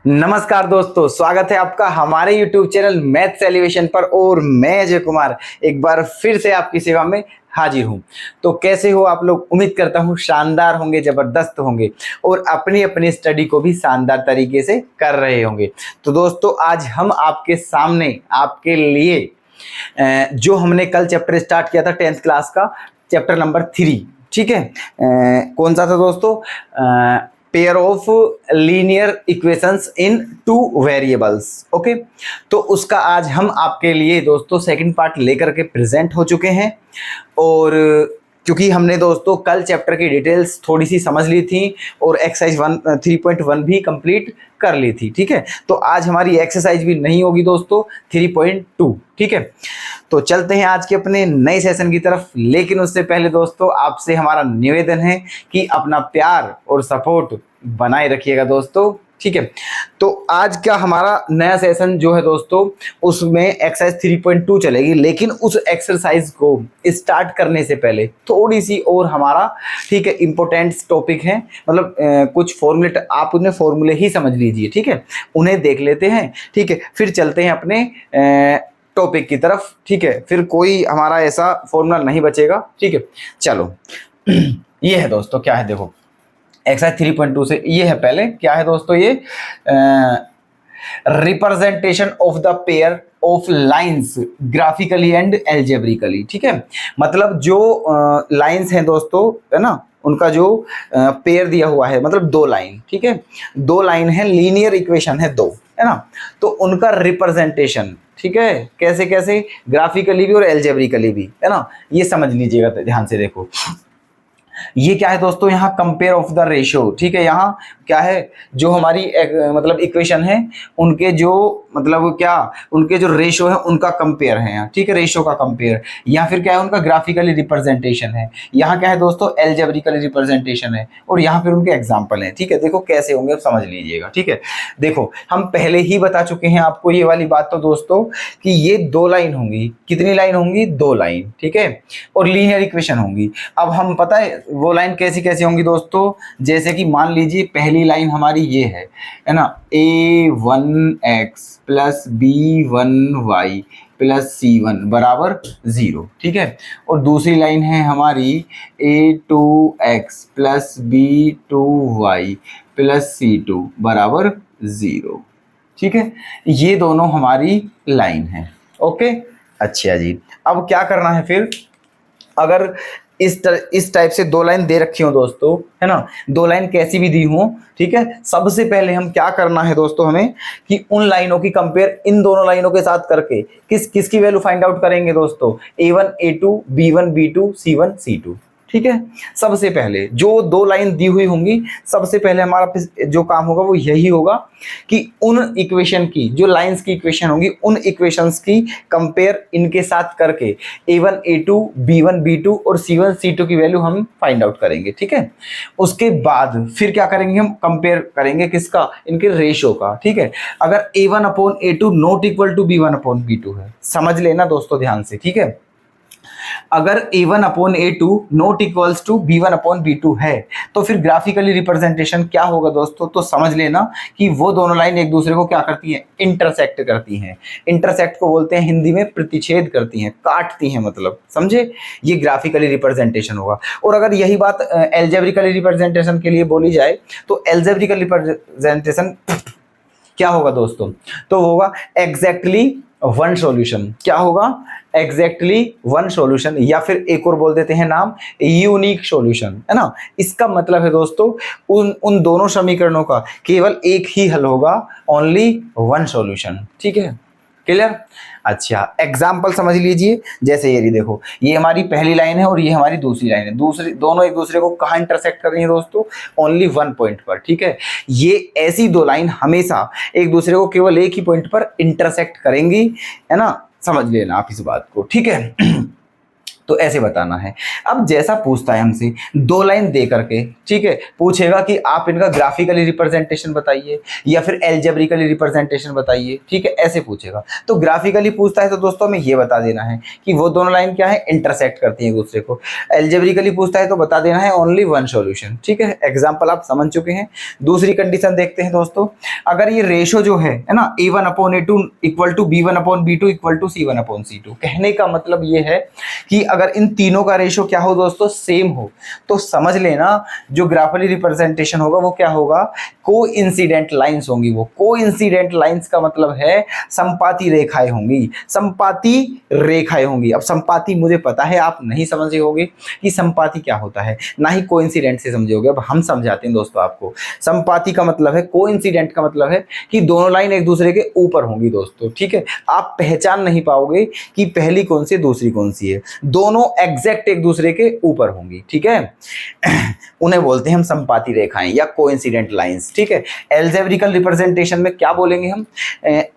नमस्कार दोस्तों, स्वागत है आपका हमारे YouTube चैनल मैथ्स एलिवेशन पर। और मैं अजय कुमार एक बार फिर से आपकी सेवा में हाजिर हूं। तो कैसे हो आप लोग? उम्मीद करता हूं शानदार होंगे, जबरदस्त होंगे और अपनी अपनी स्टडी को भी शानदार तरीके से कर रहे होंगे। तो दोस्तों, आज हम आपके सामने आपके लिए जो हमने कल चैप्टर स्टार्ट किया था 10th क्लास का, चैप्टर नंबर 3, ठीक है। कौन सा था दोस्तों? Pair of linear equations in two variables. Okay, तो उसका आज हम आपके लिए दोस्तों सेकंड पार्ट लेकर के प्रेजेंट हो चुके हैं। और क्योंकि हमने दोस्तों कल चैप्टर की डिटेल्स थोड़ी सी समझ ली थी और एक्सरसाइज 3.1 भी कंप्लीट कर ली थी, ठीक है। तो आज हमारी एक्सरसाइज भी नहीं होगी दोस्तों 3.2, ठीक है। तो चलते हैं आज के अपने नए सेशन की तरफ। लेकिन उससे पहले दोस्तों आपसे हमारा निवेदन है कि अपना प्यार और सपोर्ट बनाए रखिएगा दोस्तों, ठीक है। तो आज का हमारा नया सेशन जो है दोस्तों, उसमें एक्सरसाइज 3.2 चलेगी। लेकिन उस एक्सरसाइज को स्टार्ट करने से पहले थोड़ी सी और हमारा, ठीक है, इंपॉर्टेंट टॉपिक है। मतलब कुछ फॉर्मूले, आप उन्हें फॉर्मूले ही समझ लीजिए, ठीक है। उन्हें देख लेते हैं, ठीक है, फिर चलते हैं अपने टॉपिक की तरफ, ठीक है। फिर कोई हमारा ऐसा फॉर्मूला नहीं बचेगा, ठीक है। चलो ये है दोस्तों, क्या है देखो, एक्सरसाइज 3.2 से ये है। पहले क्या है दोस्तों, ये representation of the pair of lines graphically and algebraically, ठीक है। मतलब जो लाइंस हैं दोस्तों, है ना, उनका जो पेयर दिया हुआ है, मतलब दो लाइन, ठीक है, दो लाइन है, लीनियर इक्वेशन है दो, है ना। तो उनका रिप्रेजेंटेशन, ठीक है, कैसे कैसे, ग्राफिकली भी और एल्जेब्रिकली भी, है ना। ये समझ लीजिएगा ध्यान से। देखो ये क्या है दोस्तों, यहाँ कंपेयर ऑफ द रेशियो, ठीक है। यहाँ क्या है, जो हमारी मतलब इक्वेशन है, उनके जो मतलब क्या, उनके जो रेशियो है उनका कंपेयर है यहाँ, ठीक है, रेशियो का कंपेयर। या फिर क्या है, उनका ग्राफिकली रिप्रेजेंटेशन है। यहाँ क्या है दोस्तों, एल्जेब्रिकली रिप्रेजेंटेशन है। और यहाँ फिर उनके एग्जाम्पल है, ठीक है। देखो कैसे होंगे आप समझ लीजिएगा, ठीक है। देखो हम पहले ही बता चुके हैं आपको ये वाली बात तो दोस्तों, कि ये दो लाइन होंगी। कितनी लाइन होंगी? दो लाइन, ठीक है, और लीनियर इक्वेशन होंगी। अब हम पता है वो लाइन कैसी कैसी होंगी दोस्तों, जैसे कि मान लीजिए पहली लाइन हमारी ये है ना, a1x plus b1y plus c1 बराबर 0, ठीक है। और दूसरी लाइन है हमारी a2x plus b2y plus c2 बराबर 0, ठीक है। ये दोनों हमारी लाइन है। ओके, अच्छा जी। अब क्या करना है फिर, अगर इस टाइप से दो लाइन दे रखी हो दोस्तों, है ना, दो लाइन कैसी भी दी हो, ठीक है। सबसे पहले हम क्या करना है दोस्तों, हमें कि उन लाइनों की कंपेयर इन दोनों लाइनों के साथ करके किसकी वैल्यू फाइंड आउट करेंगे दोस्तों, a1 a2 b1 b2 c1 c2, ठीक है। सबसे पहले जो दो लाइन दी हुई होंगी, सबसे पहले हमारा जो काम होगा वो यही होगा कि उन इक्वेशन की, जो लाइंस की इक्वेशन होंगी, उन इक्वेशंस की कंपेयर इनके साथ करके a1 a2 b1 b2 और c1 c2 की वैल्यू हम फाइंड आउट करेंगे, ठीक है। उसके बाद फिर क्या करेंगे, हम कंपेयर करेंगे किसका, इनके रेशियो का, ठीक है। अगर a1 upon a2 not equal to b1 upon b2 है, समझ लेना दोस्तों ध्यान से, ठीक है। अगर a1 upon a2 not equals to b1 upon b2 है, तो फिर ग्राफिकली रिप्रेजेंटेशन क्या होगा दोस्तों, तो समझ लेना कि वो दोनों लाइन एक दूसरे को क्या करती हैं, इंटरसेक्ट करती हैं। इंटरसेक्ट को बोलते हैं हिंदी में प्रतिच्छेद करती हैं, काटती हैं, मतलब समझे, ये ग्राफिकली रिप्रेजेंटेशन होगा। और अगर यही बात एल्जेब्रिकली रिप्रेजेंटेशन के लिए बोली जाए, तो एल्जेब्रिकल रिप्रेजेंटेशन क्या होगा दोस्तों, तो होगा एग्जैक्टली वन सॉल्यूशन। क्या होगा? एग्जैक्टली वन सॉल्यूशन, या फिर एक और बोल देते हैं नाम, यूनिक सॉल्यूशन, है ना। इसका मतलब है दोस्तों, उन दोनों समीकरणों का केवल एक ही हल होगा, ओनली वन सॉल्यूशन, ठीक है, क्लियर। अच्छा, एग्जाम्पल समझ लीजिए। जैसे ये देखो, ये हमारी पहली लाइन है और ये हमारी दूसरी लाइन है। दूसरी दोनों एक दूसरे को कहाँ इंटरसेक्ट कर रही है दोस्तों, ओनली वन पॉइंट पर, ठीक है। ये ऐसी दो लाइन हमेशा एक दूसरे को केवल एक ही पॉइंट पर इंटरसेक्ट करेंगी, है ना, समझ लेना आप इस बात को, ठीक है। तो ऐसे बताना है। अब जैसा पूछता है हमसे 2 लाइन दे करके, ठीक है, पूछेगा कि आप इनका ग्राफिकली रिप्रेजेंटेशन बताइए या फिर एल्जेब्रिकली रिप्रेजेंटेशन बताइए, ठीक है, ऐसे पूछेगा। तो ग्राफिकली पूछता है तो दोस्तों हमें ये बता देना है कि वो दोनों लाइन क्या है, इंटरसेक्ट करती हैं एक दूसरे को। एल्जेब्रिकली पूछता है तो बता देना है ओनली वन सॉल्यूशन, ठीक है। एग्जांपल आप समझ चुके हैं। दूसरी कंडीशन देखते हैं दोस्तों, अगर ये रेशो जो है ना A1/A2 equal to B1/B2 equal to C1/C2, कहने का मतलब ये है कि अगर इन तीनों का रेशो क्या हो दोस्तों, सेम हो, तो समझ लेना जो ग्राफिकली रिप्रेजेंटेशन होगा वो क्या होगा, कोइंसिडेंट लाइंस होंगी। वो कोइंसिडेंट लाइंस का मतलब है संपाती रेखाएं होंगी, संपाती रेखाएं होंगी। अब संपाती मुझे पता है आप नहीं समझे होंगे कि संपाती क्या होता है, ना ही कोइंसिडेंट से समझे होगे। अब हम समझाते हैं दोस्तों आपको। संपाती का मतलब है, कोइंसिडेंट का मतलब है कि दोनों लाइन एक दूसरे के ऊपर होंगी दोस्तों, ठीक है। आप पहचान नहीं पाओगे कि पहली कौन सी दूसरी कौन सी है, दोनों एग्जैक्ट एक दूसरे के ऊपर होंगी, ठीक है। उन्हें बोलते हैं हम संपाती रेखाएं या कोइंसिडेंट लाइंस, ठीक है। एल्जेब्रिकल रिप्रेजेंटेशन में क्या बोलेंगे हम,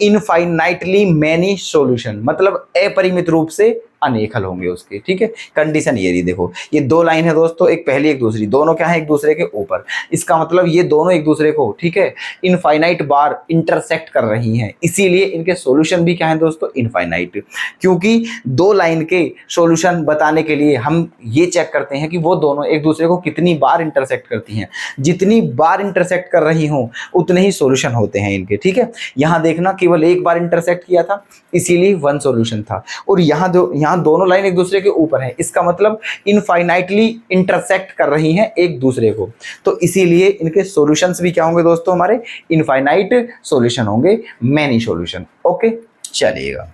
इनफाइनाइटली मैनी सॉल्यूशन, मतलब अपरिमित रूप से अनेक हल होंगे उसके, ठीक है। कंडीशन ये रही, देखो ये 2 लाइन है दोस्तों, एक पहली एक दूसरी, दोनों क्या है, एक दूसरे के ऊपर। इसका मतलब ये दोनों एक दूसरे को, ठीक है, इनफाइनाइट बार इंटरसेक्ट कर रही हैं, इसीलिए इनके सॉल्यूशन भी क्या है दोस्तों, इनफाइनाइट। क्योंकि 2 लाइन के सॉल्यूशन बताने के लिए हम ये चेक करते हैं कि वो दोनों एक दूसरे को कितनी बार इंटरसेक्ट करती हैं। जितनी बार इंटरसेक्ट कर रही हों उतने ही सॉल्यूशन होते हैं इनके, ठीक है। यहाँ देखना केवल एक बार इंटरसेक्ट किया था, इसीलिए 1 सॉल्यूशन था। और यहाँ दोनों लाइन एक दूसरे के ऊपर है, इसका मतलब इनफाइनाइटली इंटरसेक्ट कर रही हैं एक दूसरे को, तो इसीलिए इनके सॉल्यूशंस भी क्या होंगे दोस्तों, हमारे इनफाइनाइट सॉल्यूशन होंगे, मैनी सॉल्यूशन। ओके, चलिएगा।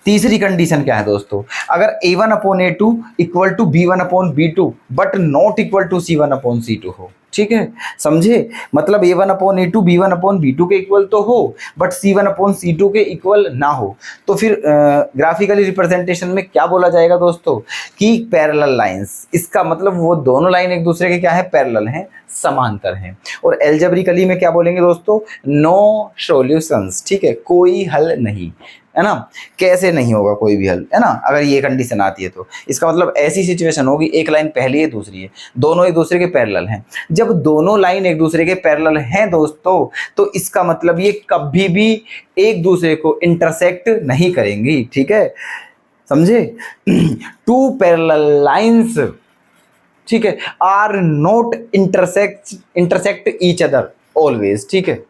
तीसरी कंडीशन क्या है दोस्तों, अगर A1/A2 equal to B1/B2 but not equal to C1/C2 हो, ठीक है, समझे। मतलब A1/A2 B1/B2 के इक्वल तो हो बट C1/C2 के इक्वल ना हो, तो फिर ग्राफिकली रिप्रेजेंटेशन में क्या बोला जाएगा दोस्तों कि पैरेलल लाइंस। इसका मतलब वो दोनों लाइन एक दूसरे के क्या है, पैरेलल हैं, समांतर हैं। और एल्जेब्रिकली में क्या बोलेंगे दोस्तों, नो सॉल्यूशंस, ठीक है, कोई हल नहीं, है ना। कैसे नहीं होगा कोई भी हल, है ना, अगर ये कंडीशन आती है तो इसका मतलब ऐसी सिचुएशन होगी, एक लाइन पहली है दूसरी है, दोनों एक दूसरे के पैरेलल हैं। जब दोनों लाइन एक दूसरे के पैरेलल हैं दोस्तों, तो इसका मतलब ये कभी भी एक दूसरे को इंटरसेक्ट नहीं करेंगी, ठीक है, समझे। 2 पैरेलल लाइंस, ठीक है, are not intersect each other always, ठीक है,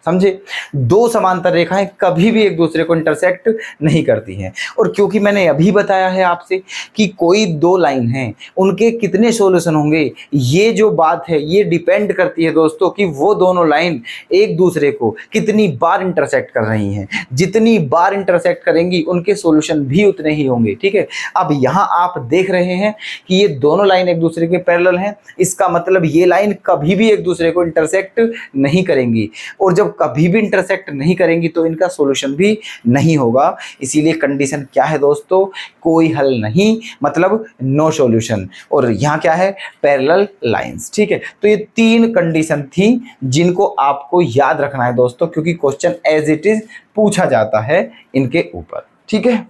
समझे। 2 समांतर रेखाएं कभी भी एक दूसरे को इंटरसेक्ट नहीं करती हैं। और क्योंकि मैंने अभी बताया है आपसे कि कोई 2 लाइन हैं, उनके कितने सॉल्यूशन होंगे, ये जो बात है ये डिपेंड करती है दोस्तों कि वो दोनों लाइन एक दूसरे को कितनी बार इंटरसेक्ट कर रही हैं। जितनी बार इंटरसेक्ट करेंगी उनके सॉल्यूशन भी उतने ही होंगे, ठीक है। अब यहाँ आप देख रहे हैं कि ये दोनों लाइन एक दूसरे के पैरेलल हैं, इसका मतलब ये लाइन कभी भी एक दूसरे को इंटरसेक्ट नहीं करेंगी, और जब कभी भी इंटरसेक्ट नहीं करेंगी तो इनका सॉल्यूशन भी नहीं होगा। इसीलिए कंडीशन क्या है दोस्तों, कोई हल नहीं, मतलब नो सॉल्यूशन। और यहाँ क्या है, पैरेलल लाइंस, ठीक है। तो ये 3 कंडीशन थी जिनको आपको याद रखना है दोस्तों, क्योंकि क्वेश्चन एज इट इज पूछा जाता है इनके ऊपर, ठीक है।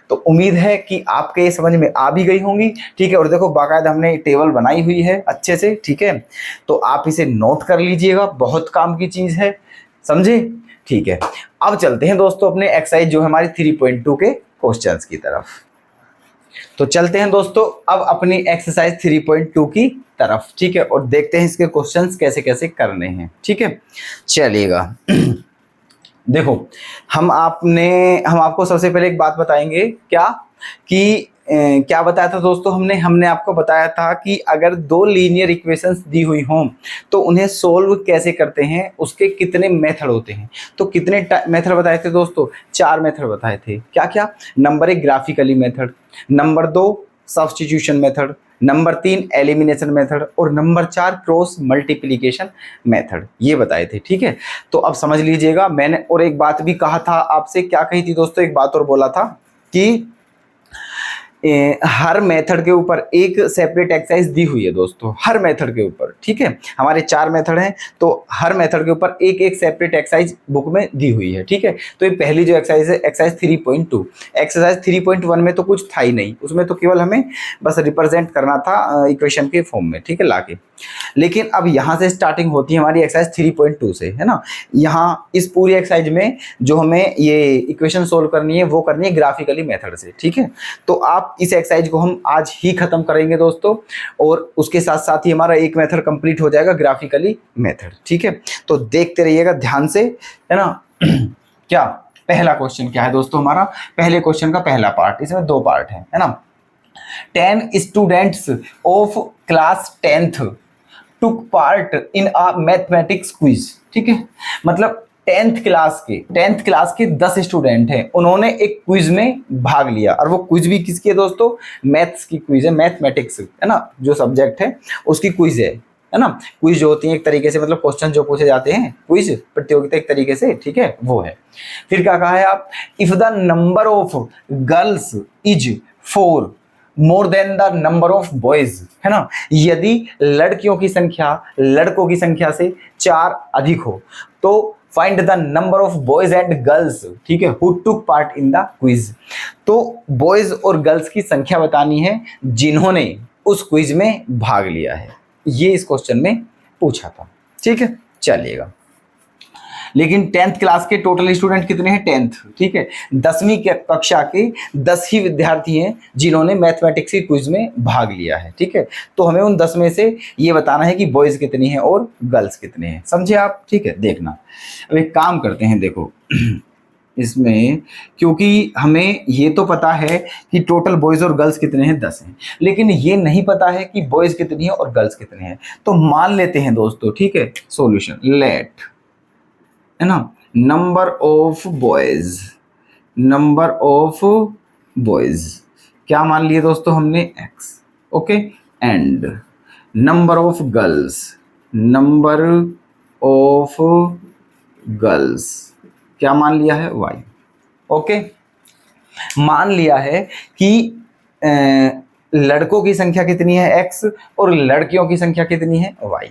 तो उम्मीद है कि आपके ये समझ में आ भी गई होंगी, ठीक है। और देखो बाकायदा हमने टेबल बनाई हुई है अच्छे से, ठीक है, तो आप इसे नोट कर लीजिएगा, बहुत काम की चीज है, समझे, ठीक है। अब चलते हैं दोस्तों अपने एक्सरसाइज जो है हमारी 3.2 के क्वेश्चंस की तरफ। तो चलते हैं दोस्तों अब अपनी एक्सरसाइज 3.2 की तरफ, ठीक है, और देखते हैं इसके क्वेश्चंस कैसे कैसे करने हैं, ठीक है, चलिएगा। देखो हम आपको सबसे पहले एक बात बताएंगे, क्या कि क्या बताया था दोस्तों, हमने आपको बताया था कि अगर 2 लीनियर इक्वेशंस दी हुई हों तो उन्हें सोल्व कैसे करते हैं, उसके कितने मेथड होते हैं। तो कितने मेथड बताए थे दोस्तों, 4 मेथड बताए थे। क्या क्या, number 1 graphically method, number 2 substitution method, number 3 elimination method, और नंबर 4 क्रॉस मल्टीप्लिकेशन मेथड, ये बताए थे, ठीक है। तो अब समझ लीजिएगा, मैंने और एक बात भी कहा था आपसे, क्या कही थी दोस्तों, एक बात और बोला था कि हर मेथड के ऊपर एक सेपरेट एक्सरसाइज दी हुई है दोस्तों, हर मेथड के ऊपर, ठीक है। हमारे 4 मेथड हैं तो हर मेथड के ऊपर एक एक सेपरेट एक्सरसाइज बुक में दी हुई है, ठीक है। तो ये पहली जो एक्सरसाइज है एक्सरसाइज 3.2, एक्सरसाइज 3.1 में तो कुछ था ही नहीं, उसमें तो केवल हमें बस रिप्रेजेंट करना था इक्वेशन के फॉर्म में, ठीक है, लाके। लेकिन अब यहाँ से स्टार्टिंग होती है हमारी एक्सरसाइज 3.2 से, है ना। यहाँ इस पूरी एक्सरसाइज में जो हमें ये इक्वेशन सोल्व करनी है वो करनी है ग्राफिकली मेथड से, ठीक है। तो आप इस एक्सरसाइज को हम आज ही खत्म करेंगे दोस्तों, और उसके साथ साथ ही हमारा एक मेथड कंप्लीट हो जाएगा ग्राफिकली मेथड, ठीक है। तो देखते रहिएगा ध्यान से, है ना। क्या पहला क्वेश्चन क्या है दोस्तों हमारा, पहले क्वेश्चन का पहला पार्ट, इसमें 2 पार्ट है ना। 10 students of class 10th took part in a mathematics quiz, ठीक है। मतलब 10th क्लास के 10 स्टूडेंट हैं, उन्होंने एक क्विज में भाग लिया, और वो क्विज भी किसकी है दोस्तों, मैथ्स की क्विज है, मैथमेटिक्स, है ना, जो सब्जेक्ट है उसकी क्विज है ना। क्विज जो होती है एक तरीके से, मतलब क्वेश्चन जो पूछे जाते हैं, क्विज प्रतियोगिता एक तरीके से, ठीक है, वो है। फिर क्या कहा है आप, if the number of girls is 4 more than the number of boys, है ना, यदि लड़कियों की संख्या लड़कों की संख्या से 4 अधिक हो तो find the number of boys and girls, ठीक है, who took part in the quiz. तो बॉयज और गर्ल्स की संख्या बतानी है जिन्होंने उस क्विज में भाग लिया है, ये इस क्वेश्चन में पूछा था, ठीक है। चलिएगा, लेकिन 10th क्लास के टोटल स्टूडेंट कितने हैं, 10th, ठीक है। 10वीं कक्षा के 10 ही विद्यार्थी हैं जिन्होंने मैथमेटिक्स की क्विज में भाग लिया है, ठीक है। तो हमें उन 10 में से ये बताना है कि बॉयज कितनी हैं और गर्ल्स कितने हैं, समझे आप, ठीक है। देखना, अब एक काम करते हैं, देखो इसमें, क्योंकि हमें ये तो पता है कि टोटल बॉयज और गर्ल्स कितने हैं, 10 हैं, लेकिन ये नहीं पता है कि बॉयज कितनी है और गर्ल्स कितने हैं। तो मान लेते हैं दोस्तों, ठीक है, सॉल्यूशन लेट, है ना, नंबर ऑफ बॉयज क्या मान लिए दोस्तों हमने, x, okay, and number of girls क्या मान लिया है, y, ओके। मान लिया है कि लड़कों की संख्या कितनी है, x, और लड़कियों की संख्या कितनी है, y।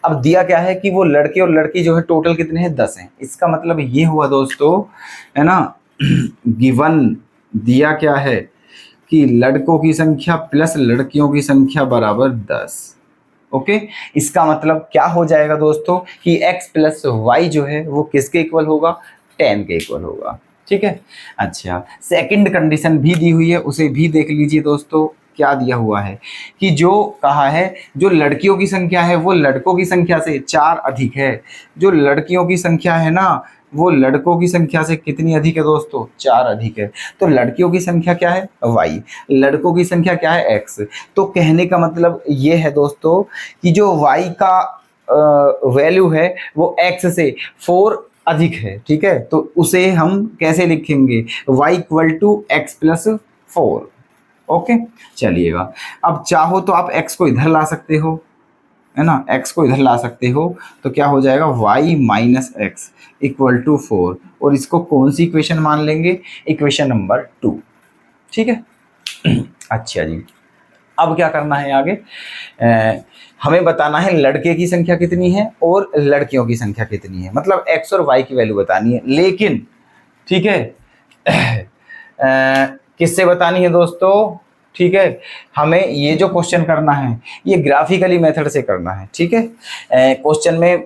अब दिया क्या है कि वो लड़के और लड़की जो है टोटल कितने हैं, 10 हैं। इसका मतलब ये हुआ दोस्तों, है ना, गिवन दिया क्या है कि लड़कों की संख्या प्लस लड़कियों की संख्या बराबर 10, ओके। इसका मतलब क्या हो जाएगा दोस्तों कि x प्लस वाई जो है वो किसके इक्वल होगा, 10 के इक्वल होगा, ठीक है। अच्छा, सेकंड कंडीशन भी दी हुई है, उसे भी देख लीजिए दोस्तों। क्या दिया हुआ है कि जो कहा है जो लड़कियों की संख्या है वो लड़कों की संख्या से 4 अधिक है, जो लड़कियों की संख्या है ना वो लड़कों की संख्या से कितनी अधिक है दोस्तों, 4 अधिक है। तो लड़कियों की संख्या क्या है, y, लड़कों की संख्या क्या है, x। तो कहने का मतलब ये है दोस्तों कि जो y का वैल्यू है वो x से 4 अधिक है, ठीक है। तो उसे हम कैसे लिखेंगे, y equal to x plus 4, okay. चलिएगा, अब चाहो तो आप x को इधर ला सकते हो, है ना, x को इधर ला सकते हो, तो क्या हो जाएगा y minus x equal to 4, और इसको कौन सी इक्वेशन मान लेंगे, इक्वेशन नंबर 2, ठीक है। अच्छा जी, अब क्या करना है आगे, हमें बताना है लड़के की संख्या कितनी है और लड़कियों की संख्या कितनी है, मतलब x और y की वैल्यू बतानी है। लेकिन ठीक है, किससे बतानी है दोस्तों, ठीक है, हमें ये जो क्वेश्चन करना है ये ग्राफिकली मेथड से करना है, ठीक है। क्वेश्चन में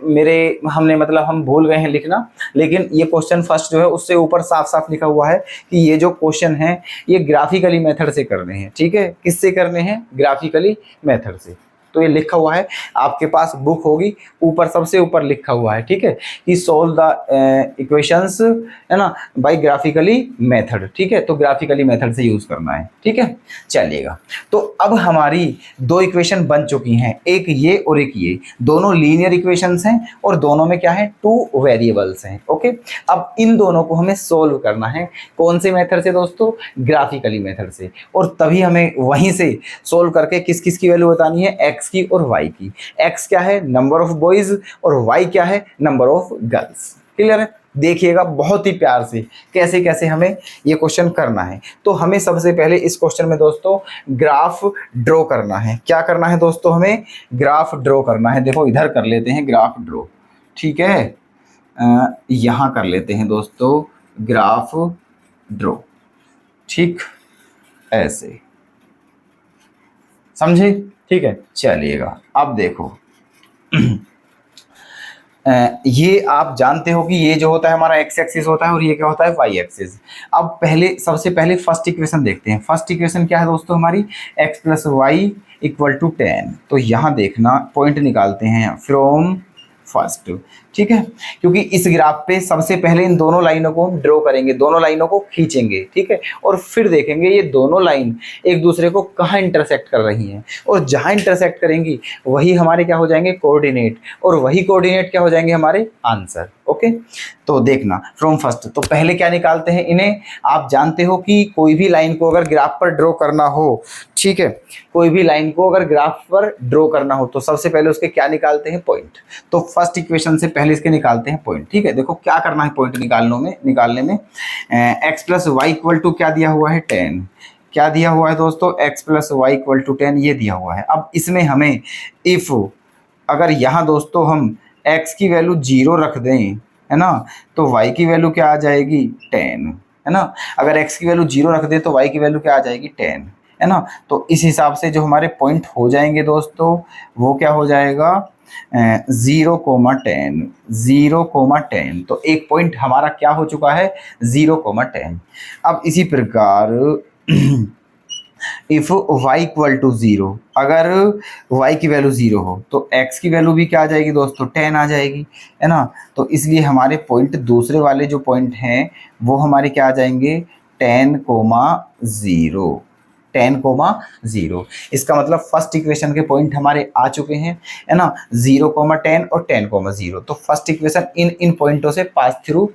हम भूल गए हैं लिखना, लेकिन ये क्वेश्चन फर्स्ट जो है उससे ऊपर साफ साफ लिखा हुआ है कि ये जो क्वेश्चन है ये ग्राफिकली मेथड से करने हैं, ठीक है। किससे करने हैं, ग्राफिकली मेथड से। तो ये लिखा हुआ है, आपके पास बुक होगी, ऊपर सबसे ऊपर लिखा हुआ है, ठीक है, कि सोल्व द इक्वेशंस, है ना, बाय ग्राफिकली मेथड, ठीक है। तो ग्राफिकली मेथड से यूज करना है, ठीक है। चलिएगा, तो अब हमारी 2 इक्वेशन बन चुकी हैं, एक ये और एक ये, दोनों लीनियर इक्वेशंस हैं और दोनों में क्या है, 2 वेरिएबल्स हैं, ओके। अब इन दोनों को हमें सोल्व करना है, कौन से मेथड से दोस्तों, ग्राफिकली मेथड से, और तभी हमें वहीं से सोल्व करके किस किस की वैल्यू बतानी है, x की और y की। x क्या है, नंबर ऑफ बॉयज, और y क्या है, नंबर ऑफ गर्ल्स। क्लियर है, देखिएगा बहुत ही प्यार से कैसे कैसे हमें ये क्वेश्चन करना है। तो हमें सबसे पहले इस क्वेश्चन में दोस्तों ग्राफ ड्रॉ करना है। क्या करना है दोस्तों? हमें ग्राफ ड्रॉ करना है। देखो इधर कर लेते हैं ग्राफ ड्रॉ, ठीक है। यहाँ कर लेते हैं दोस्तों ग्राफ ड्रॉ, ठीक, ऐसे, समझे? ठीक है, चलिएगा अब देखो ये आप जानते हो कि ये जो होता है हमारा एक्स एक्सिस होता है और ये क्या होता है? Y axis. अब पहले सबसे पहले फर्स्ट इक्वेशन देखते हैं। फर्स्ट इक्वेशन क्या है दोस्तों हमारी? X plus y equal to 10। तो यहाँ देखना पॉइंट निकालते हैं फ्रॉम फर्स्ट, ठीक है, क्योंकि इस ग्राफ पे सबसे पहले इन दोनों लाइनों को हम ड्रॉ करेंगे, दोनों लाइनों को खींचेंगे, ठीक है, और फिर देखेंगे ये दोनों लाइन एक दूसरे को कहाँ इंटरसेक्ट कर रही हैं, और जहाँ इंटरसेक्ट करेंगी वही हमारे क्या हो जाएंगे? कोऑर्डिनेट, और वही कोऑर्डिनेट क्या हो जाएंगे? हमारे आंसर। ओके, तो देखना फ्रॉम फर्स्ट। तो पहले क्या निकालते हैं इन्हें? आप जानते हो कि कोई भी लाइन को अगर ग्राफ पर ड्रॉ करना हो, ठीक है, कोई भी लाइन को अगर ग्राफ पर ड्रॉ करना हो तो सबसे पहले उसके क्या निकालते हैं? पॉइंट। तो फर्स्ट इक्वेशन से पहले इसके निकालते हैं पॉइंट, ठीक है। देखो क्या करना है पॉइंट निकालने में x plus y equal to क्या दिया हुआ है? 10। क्या दिया हुआ है दोस्तों? X plus y equal to 10 ये दिया हुआ है। अब इसमें हमें इफ अगर यहाँ दोस्तों हम x की वैल्यू 0 रख दें, है ना, तो y की वैल्यू क्या आ जाएगी? 10, है ना। अगर x की वैल्यू 0 रख दें तो y की वैल्यू क्या आ जाएगी? 10, है ना। तो इस हिसाब से जो हमारे पॉइंट हो जाएंगे दोस्तों वो क्या हो जाएगा? 0,10, 0,10। तो एक पॉइंट हमारा क्या हो चुका है? 0,10। अब इसी प्रकार इफ y इक्वल टू 0, अगर y की वैल्यू 0 हो तो x की वैल्यू भी क्या आ जाएगी दोस्तों? 10 आ जाएगी, है ना। तो इसलिए हमारे पॉइंट दूसरे वाले जो पॉइंट हैं वो हमारे क्या आ जाएंगे? 10,0, 10,0। इसका मतलब फर्स्ट इक्वेशन के पॉइंट हमारे आ चुके हैं, है ना, 0,10 और 10,0। तो फर्स्ट इक्वेशन इन पॉइंटों से पास थ्रू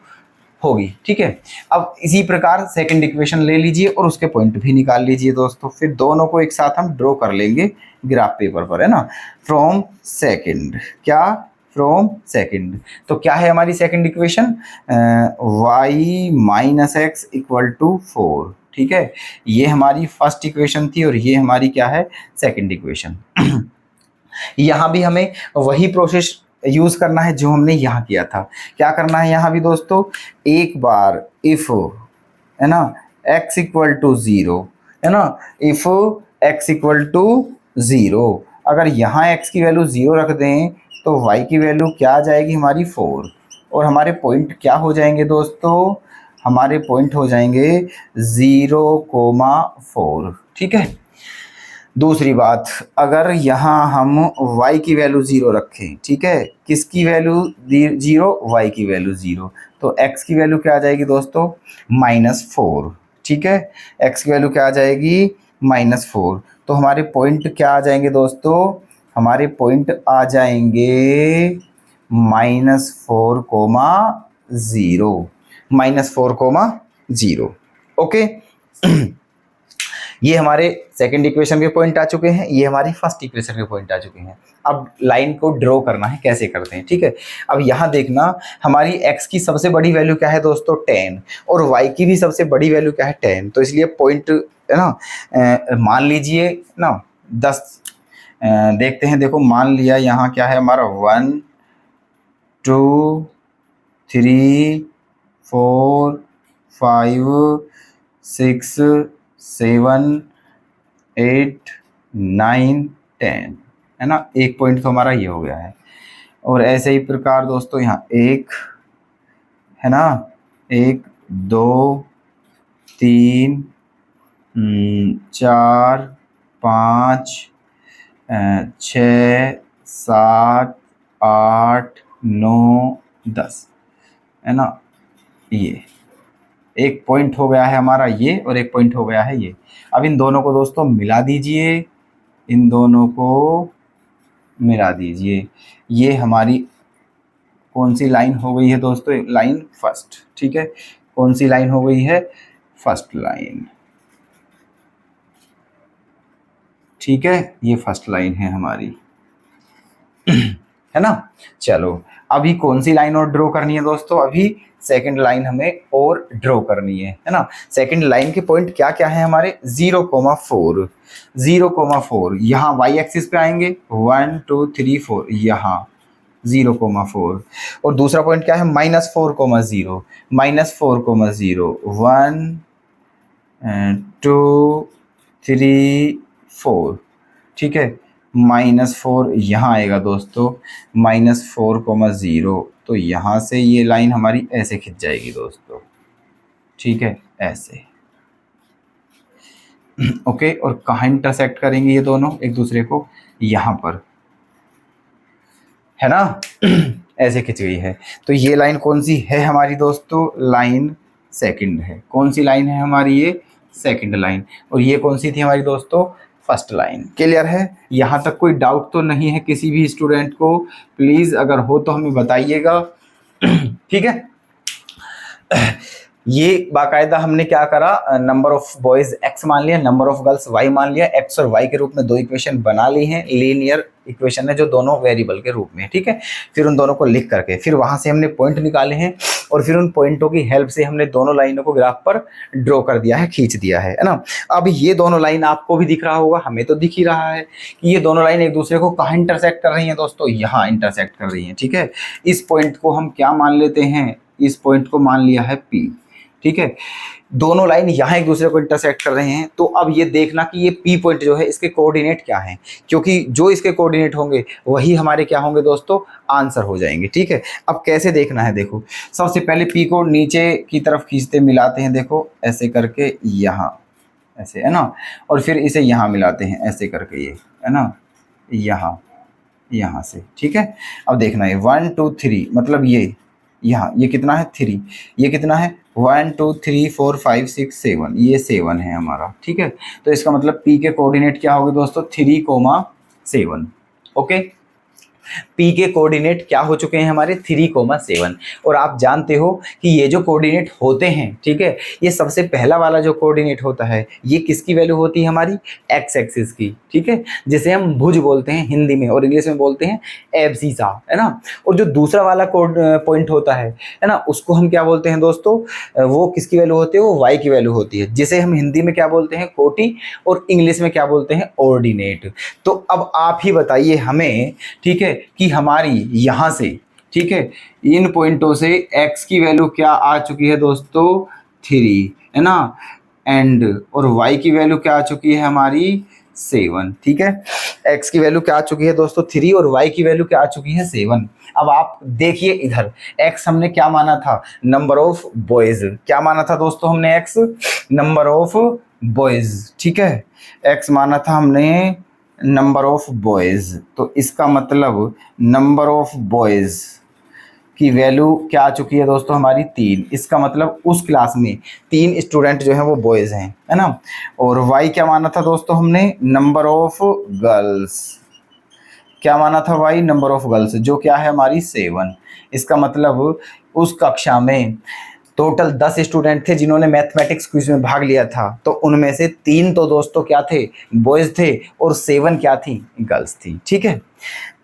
होगी, ठीक है। अब इसी प्रकार सेकंड इक्वेशन ले लीजिए और उसके पॉइंट भी निकाल लीजिए दोस्तों, फिर दोनों को एक साथ हम ड्रॉ कर लेंगे ग्राफ पेपर पर, है ना। फ्रॉम सेकंड, क्या? From second. तो क्या है हमारी second equation? y minus x equal to 4, ठीक है। ये हमारी फर्स्ट इक्वेशन थी और ये हमारी क्या है? Second equation. यहाँ भी हमें वही प्रोसेस यूज करना है जो हमने यहाँ किया था। क्या करना है यहाँ भी दोस्तों? एक बार इफ, है ना, x इक्वल टू 0, है ना, इफ x इक्वल टू 0, अगर यहाँ x की वैल्यू 0 रख दें तो y की वैल्यू क्या आ जाएगी? हमारी 4, और हमारे पॉइंट क्या हो जाएंगे दोस्तों? हमारे पॉइंट हो जाएंगे 0,4, ठीक है। दूसरी बात, अगर यहाँ हम y की वैल्यू 0 रखें, ठीक है, किसकी वैल्यू 0? y की वैल्यू 0, तो x की वैल्यू क्या आ जाएगी दोस्तों? -4, ठीक है। x की वैल्यू क्या आ जाएगी? -4। तो हमारे पॉइंट क्या आ जाएंगे दोस्तों? हमारे पॉइंट आ जाएंगे -4,0, ओके। ये हमारे सेकंड इक्वेशन के पॉइंट आ चुके हैं, ये हमारी फर्स्ट इक्वेशन के पॉइंट आ चुके हैं। अब लाइन को ड्रॉ करना है, कैसे करते हैं, ठीक है। अब यहाँ देखना हमारी x की सबसे बड़ी वैल्यू क्या है दोस्तों? 10, और y की भी सबसे बड़ी वैल्यू क्या है? 10। तो इसलिए पॉइंट, है ना, मान लीजिए ना 10, देखते हैं। देखो मान लिया यहाँ क्या है हमारा? 1 2 3 4 5 6 7 8 9 10, है ना। एक पॉइंट तो हमारा ये हो गया है, और ऐसे ही प्रकार दोस्तों यहाँ 1, है ना, 1 2 3 4 5 6 7 8 9 10, है ना। ये एक पॉइंट हो गया है हमारा ये, और एक पॉइंट हो गया है ये। अब इन दोनों को दोस्तों मिला दीजिए, इन दोनों को मिला दीजिए। ये हमारी कौन सी लाइन हो गई है दोस्तों? लाइन फर्स्ट, ठीक है। कौन सी लाइन हो गई है? फर्स्ट लाइन, ठीक है। ये फर्स्ट लाइन है हमारी, है ना। चलो अभी कौन सी लाइन और ड्रॉ करनी है दोस्तों? अभी सेकंड लाइन हमें और ड्रॉ करनी है ना। सेकंड लाइन के पॉइंट क्या क्या है हमारे? 0,4, 0,4 यहाँ वाई एक्सिस पे आएंगे, 1 2 3 4 यहाँ 0,4। और दूसरा पॉइंट क्या है? -4,0, -4,0 1 2 3 4, ठीक है। -4 यहाँ आएगा दोस्तों, -4,0, तो यहाँ से ये लाइन हमारी ऐसे खिंच जाएगी दोस्तों, ठीक है, ऐसे। ओके, और कहाँ इंटरसेक्ट करेंगे ये दोनों एक दूसरे को? यहाँ पर, है ना। ऐसे खिंच गई है। तो ये लाइन कौन सी है हमारी दोस्तों? लाइन सेकंड है। कौन सी लाइन है हमारी? ये सेकंड लाइन। और ये कौन सी थी हमारी दोस्तों? First line. क्लियर है? यहाँ तक कोई डाउट तो नहीं है किसी भी स्टूडेंट को? प्लीज अगर हो तो हमें बताइएगा। ठीक है, ये बाकायदा हमने क्या करा, नंबर ऑफ बॉयज x मान लिया, नंबर ऑफ गर्ल्स y मान लिया, x और y के रूप में दो इक्वेशन बना ली हैं, लीनियर इक्वेशन है जो दोनों वेरिएबल के रूप में है, ठीक है। फिर उन दोनों को लिख करके फिर वहां से हमने पॉइंट निकाले हैं और फिर उन पॉइंटों की हेल्प से हमने दोनों लाइनों को ग्राफ पर ड्रॉ कर दिया है, खींच दिया है ना। अब ये दोनों लाइन आपको भी दिख रहा होगा, हमें तो दिख ही रहा है कि ये दोनों लाइन एक दूसरे को कहाँ इंटरसेक्ट कर रही हैं दोस्तों? यहाँ इंटरसेक्ट कर रही हैं, ठीक है। इस पॉइंट को हम क्या मान लेते हैं? इस पॉइंट को मान लिया है P, ठीक है। दोनों लाइन यहाँ एक दूसरे को इंटरसेक्ट कर रहे हैं। तो अब ये देखना कि ये P पॉइंट जो है इसके कोऑर्डिनेट क्या हैं, क्योंकि जो इसके कोऑर्डिनेट होंगे वही हमारे क्या होंगे दोस्तों? आंसर हो जाएंगे, ठीक है। अब कैसे देखना है? देखो, सबसे पहले P को नीचे की तरफ खींचते मिलाते हैं, देखो ऐसे करके, यहाँ ऐसे, है ना। और फिर इसे यहाँ मिलाते हैं ऐसे करके, ये है ना, यहाँ से, ठीक है। अब देखना है 1 2 3, मतलब यहाँ ये कितना है? 3। ये कितना है? 1 2 3 4 5 6 7, ये 7 है हमारा, ठीक है। तो इसका मतलब P के कोऑर्डिनेट क्या होंगे दोस्तों? 3,7। ओके, P के कोऑर्डिनेट क्या हो चुके हैं हमारे? 3,7। और आप जानते हो कि ये जो कोऑर्डिनेट होते हैं, ठीक है, ये सबसे पहला वाला जो कोऑर्डिनेट होता है ये किसकी वैल्यू होती है हमारी? एक्स एक्सिस की, ठीक है, जिसे हम भुज बोलते हैं हिंदी में और इंग्लिश में बोलते हैं एब्सिसा, है ना। और जो दूसरा वाला पॉइंट होता है ना, उसको हम क्या बोलते हैं दोस्तों? वो किसकी वैल्यू होती है? वो वाई की वैल्यू होती है, जिसे हम हिंदी में क्या बोलते हैं? कोटि, और इंग्लिश में क्या बोलते हैं? ऑर्डिनेट। तो अब आप ही बताइए हमें, ठीक है, कि हमारी यहाँ से, ठीक है, इन पॉइंटों से x की वैल्यू क्या आ चुकी है दोस्तों? 3, है ना। एंड और y की वैल्यू क्या आ चुकी है हमारी? 7, ठीक है। x की वैल्यू क्या आ चुकी है दोस्तों? 3 और y की वैल्यू क्या आ चुकी है? 7। अब आप देखिए इधर, x हमने क्या माना था? Number of boys. क्या माना था दोस्तों हमने? x नंबर ऑफ बॉयज, ठीक है, x माना था हमने नंबर ऑफ बॉयज। तो इसका मतलब नंबर ऑफ बॉयज की वैल्यू क्या आ चुकी है दोस्तों हमारी? 3। इसका मतलब उस क्लास में 3 स्टूडेंट जो हैं वो बॉयज हैं, है ना। और y क्या माना था दोस्तों हमने? Number of girls. क्या माना था y? नंबर ऑफ गर्ल्स, जो क्या है हमारी? 7। इसका मतलब उस कक्षा में टोटल 10 स्टूडेंट थे जिन्होंने मैथमेटिक्स क्विज में भाग लिया था, तो उनमें से 3 तो दोस्तों क्या थे? बॉयज थे, और 7 क्या थी? गर्ल्स थी, ठीक है।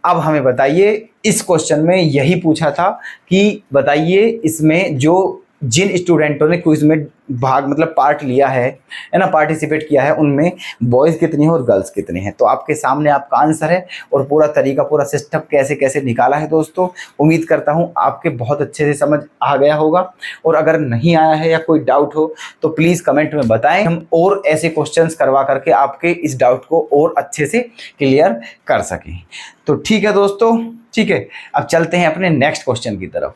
अब हमें बताइए, इस क्वेश्चन में यही पूछा था कि बताइए इसमें जो जिन स्टूडेंटों ने क्विज में भाग मतलब पार्ट लिया है ना, पार्टिसिपेट किया है, उनमें बॉयज़ कितने हैं और गर्ल्स कितने हैं। तो आपके सामने आपका आंसर है और पूरा तरीका, पूरा सिस्टम कैसे कैसे निकाला है दोस्तों। उम्मीद करता हूँ आपके बहुत अच्छे से समझ आ गया होगा, और अगर नहीं आया है या कोई डाउट हो तो प्लीज़ कमेंट में बताएं, हम और ऐसे क्वेश्चंस करवा करके आपके इस डाउट को और अच्छे से क्लियर कर सकें। तो ठीक है दोस्तों, ठीक है, अब चलते हैं अपने नेक्स्ट क्वेश्चन की तरफ।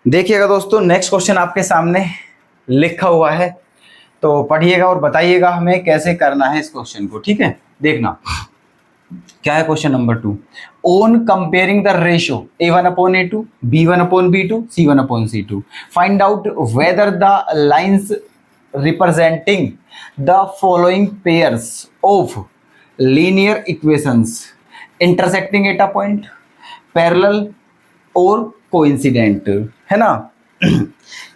देखिएगा दोस्तों, नेक्स्ट क्वेश्चन आपके सामने लिखा हुआ है, तो पढ़िएगा और बताइएगा हमें कैसे करना है इस क्वेश्चन को, ठीक है। देखना क्या है question number 2। On comparing the ratio A1/A2, B1/B2, C1/C2, find out whether the lines representing the following pairs of linear equations intersecting at a point, parallel और कोइंसिडेंट, है ना।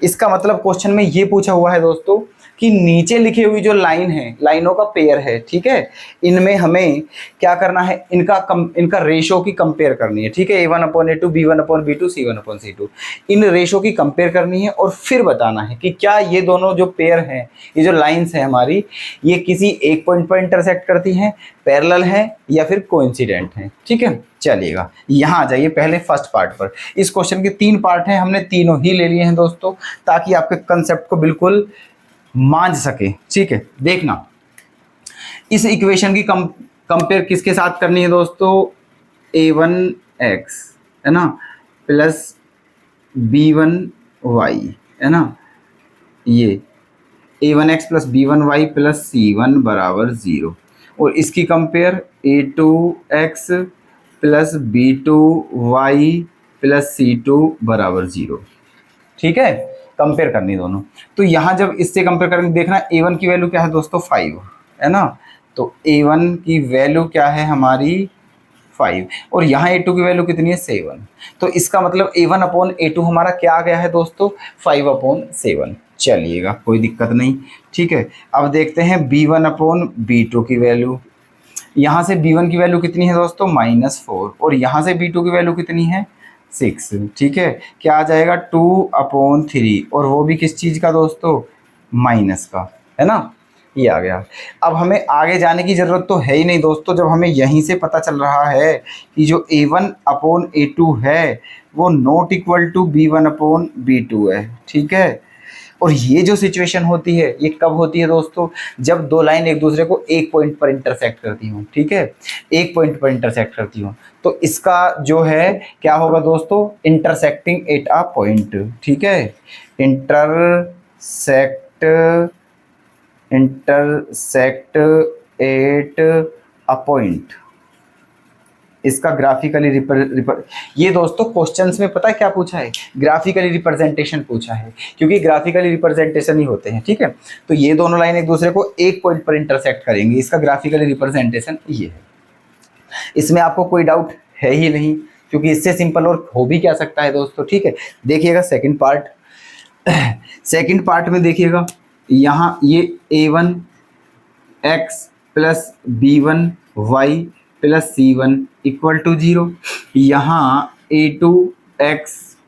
इसका मतलब क्वेश्चन में ये पूछा हुआ है दोस्तों कि नीचे लिखी हुई जो लाइन है, लाइनों का पेयर है, ठीक है, इनमें हमें क्या करना है, इनका रेशो की कंपेयर करनी है, ठीक है, A1/A2, B1/B2, C1/C2, in ratio की कंपेयर करनी है और फिर बताना है कि क्या ये दोनों जो पेयर हैं, ये जो लाइंस है हमारी, ये किसी एक पॉइंट पर इंटरसेक्ट करती हैं, पैरेलल है या फिर कोइंसिडेंट है, ठीक है। चलिएगा यहाँ आ जाइए पहले फर्स्ट पार्ट पर। इस क्वेश्चन के 3 पार्ट हैं, हमने तीनों ही ले लिए हैं दोस्तों, ताकि आपके कंसेप्ट को बिल्कुल मान सके, ठीक है। देखना, इस इक्वेशन की कंपेयर किसके साथ करनी है दोस्तों, A1x है ना प्लस B1y है ना, ये A1x plus B1y plus C1 बराबर 0, और इसकी compare A2x plus B2y plus C2 बराबर 0, ठीक है, कंपेयर करनी दोनों। तो यहाँ जब इससे कंपेयर करेंगे, देखना A1 की वैल्यू क्या है दोस्तों 5 है ना, तो A1 की वैल्यू क्या है हमारी 5, और यहाँ A2 की वैल्यू कितनी है 7, तो इसका मतलब A1/A2 हमारा क्या आ गया है दोस्तों 5/7। चलिएगा कोई दिक्कत नहीं, ठीक है। अब देखते हैं B1/B2 की वैल्यू, यहाँ से B1 की वैल्यू कितनी है दोस्तों -4, और यहाँ से B2 की वैल्यू कितनी है 6, ठीक है, क्या आ जाएगा 2/3, और वो भी किस चीज़ का दोस्तों, माइनस का, है ना, ये आ गया। अब हमें आगे जाने की ज़रूरत तो है ही नहीं दोस्तों, जब हमें यहीं से पता चल रहा है कि जो A1/A2 है वो नॉट इक्वल टू B1/B2 है, ठीक है। और ये जो सिचुएशन होती है ये कब होती है दोस्तों, जब दो लाइन एक दूसरे को एक पॉइंट पर इंटरसेक्ट करती हूँ, ठीक है, एक पॉइंट पर इंटरसेक्ट करती हूँ, तो इसका जो है क्या होगा दोस्तों, इंटरसेक्टिंग एट अ पॉइंट, ठीक है, इंटरसेक्ट एट अ पॉइंट, इसका ग्राफिकली ये दोस्तों क्वेश्चंस में पता है क्या पूछा है, ग्राफिकली रिप्रेजेंटेशन पूछा है, क्योंकि ग्राफिकली रिप्रेजेंटेशन ही होते हैं, ठीक है। तो ये दोनों लाइन एक दूसरे को एक पॉइंट पर इंटरसेक्ट करेंगे, इसका ग्राफिकली रिप्रेजेंटेशन ये है। इसमें आपको कोई डाउट है ही नहीं, क्योंकि इससे सिंपल और हो भी क्या सकता है दोस्तों, ठीक है। देखिएगा सेकेंड पार्ट, सेकेंड पार्ट में देखिएगा, यहाँ ये A1x plus B1y plus C1 equal to 0, यहाँ A2x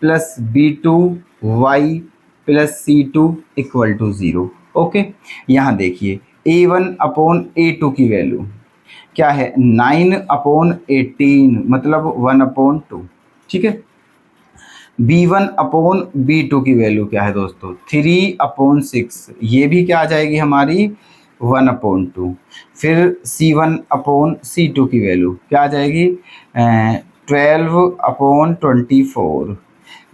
plus B2y plus C2 equal to 0, okay. यहाँ देखिए A1/A2 की वैल्यू क्या है 9/18, मतलब 1/2, ठीक है। B1/B2 की वैल्यू क्या है दोस्तों 3/6, ये भी क्या आ जाएगी हमारी 1/2। फिर C1/C2 की वैल्यू क्या आ जाएगी 12/24,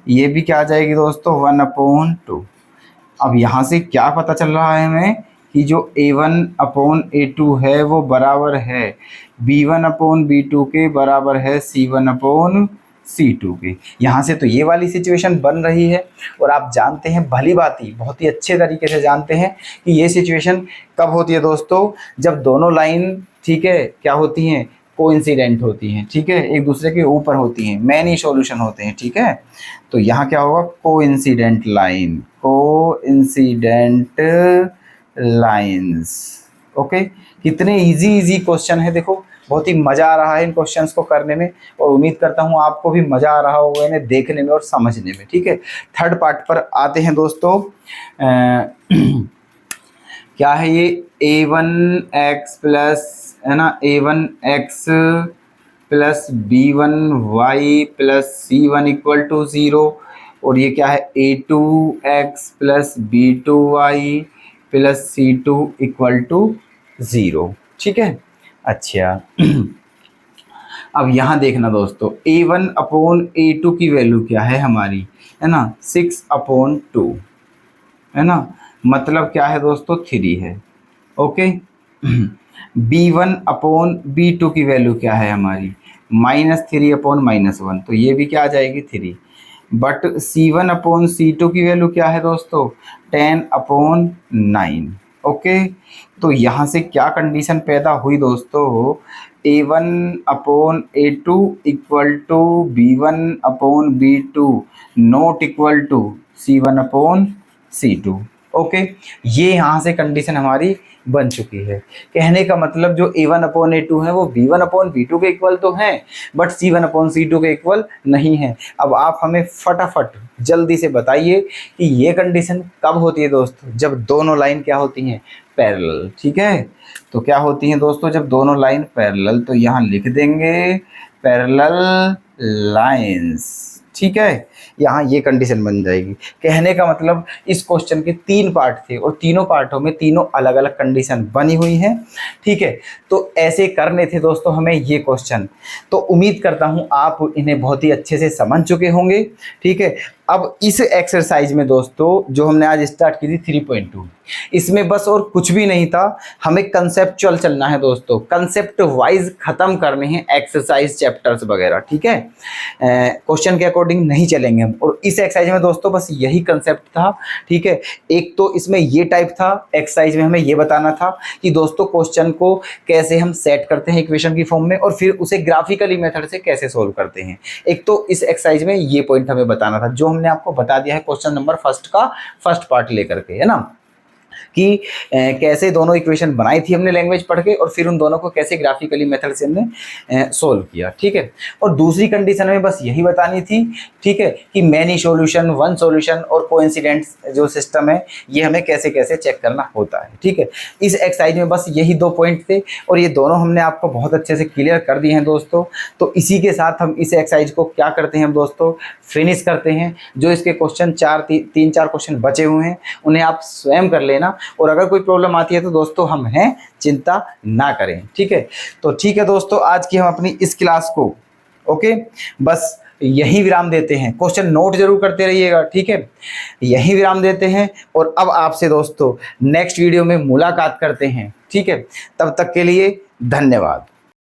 ये भी क्या आ जाएगी दोस्तों 1/2। अब यहाँ से क्या पता चल रहा है हमें कि जो A1/A2 है वो बराबर है B1/B2 के, बराबर है C1/C2 के। यहाँ से तो ये वाली सिचुएशन बन रही है, और आप जानते हैं भली भांति, बहुत ही अच्छे तरीके से जानते हैं कि ये सिचुएशन कब होती है दोस्तों, जब दोनों लाइन, ठीक है, क्या होती हैं, कोइंसिडेंट होती हैं, ठीक है, एक दूसरे के ऊपर होती हैं, मैनी सॉल्यूशन होते हैं, ठीक है। तो यहाँ क्या होगा coincident line, coincident lines, okay. कितने इजी क्वेश्चन है, देखो बहुत ही मज़ा आ रहा है इन क्वेश्चंस को करने में, और उम्मीद करता हूँ आपको भी मज़ा आ रहा होगा इन्हें देखने में और समझने में, ठीक है। थर्ड पार्ट पर आते हैं दोस्तों, क्या है ये A1x प्लस, है ना, A1x plus B1y plus C1 equal to 0, और ये क्या है A2x plus B2y plus C2 equal to 0, ठीक है। अच्छा अब यहाँ देखना दोस्तों A1/A2 की वैल्यू क्या है हमारी, है ना 6/2, है ना, मतलब क्या है दोस्तों 3 है, ओके। B1/B2 की वैल्यू क्या है हमारी -3/-1, तो ये भी क्या आ जाएगी 3, बट C1/C2 की वैल्यू क्या है दोस्तों 10/9, ओके। तो यहाँ से क्या कंडीशन पैदा हुई दोस्तों, A1/A2 equal to B1/B2 not equal to C1/C2, okay, ये यहाँ से कंडीशन हमारी बन चुकी है। कहने का मतलब जो A1/A2 है वो B1/B2 के इक्वल तो हैं, बट C1/C2 के इक्वल नहीं है। अब आप हमें फटाफट जल्दी से बताइए कि ये कंडीशन कब होती है दोस्तों, जब दोनों लाइन क्या होती हैं, पैरेलल। ठीक है, तो क्या होती हैं दोस्तों जब दोनों लाइन पैरेलल, तो यहाँ लिख देंगे पैरेलल लाइंस। ठीक है, यहाँ ये कंडीशन बन जाएगी। कहने का मतलब इस क्वेश्चन के 3 पार्ट थे और तीनों पार्टों में तीनों अलग अलग कंडीशन बनी हुई हैं। ठीक है, तो ऐसे करने थे दोस्तों हमें ये क्वेश्चन। तो उम्मीद करता हूँ आप इन्हें बहुत ही अच्छे से समझ चुके होंगे। ठीक है, अब इस एक्सरसाइज में दोस्तों जो हमने आज स्टार्ट की थी 3.2, इसमें बस और कुछ भी नहीं था, हमें कंसेप्चुअल चलना है दोस्तों, कंसेप्ट वाइज खत्म करने हैं एक्सरसाइज चैप्टर्स वगैरह। ठीक है, क्वेश्चन के अकॉर्डिंग नहीं चलेंगे हम। और इस एक्सरसाइज में दोस्तों बस यही कंसेप्ट था। ठीक है, एक तो इसमें ये टाइप था, एक्सरसाइज में हमें ये बताना था कि दोस्तों क्वेश्चन को कैसे हम सेट करते हैं इक्वेशन की फॉर्म में और फिर उसे ग्राफिकली मेथड से कैसे सोल्व करते हैं। एक तो इस एक्सरसाइज में ये पॉइंट हमें बताना था, जो हमने आपको बता दिया है क्वेश्चन नंबर फर्स्ट का फर्स्ट पार्ट लेकर के, है ना, कि कैसे दोनों इक्वेशन बनाई थी हमने लैंग्वेज पढ़ के और फिर उन दोनों को कैसे ग्राफिकली मेथड से हमने सोल्व किया। ठीक है, और दूसरी कंडीशन में बस यही बतानी थी, ठीक है, कि मैनी सॉल्यूशन, वन सॉल्यूशन और कोइंसिडेंट्स जो सिस्टम है ये हमें कैसे कैसे चेक करना होता है। ठीक है, इस एक्सरसाइज में बस यही 2 पॉइंट थे और ये दोनों हमने आपको बहुत अच्छे से क्लियर कर दिए हैं दोस्तों। तो इसी के साथ हम इस एक्सरसाइज को क्या करते हैं हम दोस्तों, फिनिश करते हैं। जो इसके क्वेश्चन 3-4 क्वेश्चन बचे हुए हैं उन्हें आप स्वयं कर लेना, और अगर कोई प्रॉब्लम आती है तो दोस्तों हम हैं, चिंता ना करें। ठीक है, तो ठीक है दोस्तों, आज की हम अपनी इस क्लास को ओके बस यही विराम देते हैं। क्वेश्चन नोट जरूर करते रहिएगा। ठीक है, यही विराम देते हैं और अब आपसे दोस्तों नेक्स्ट वीडियो में मुलाकात करते हैं। ठीक है, तब तक के लिए धन्यवाद।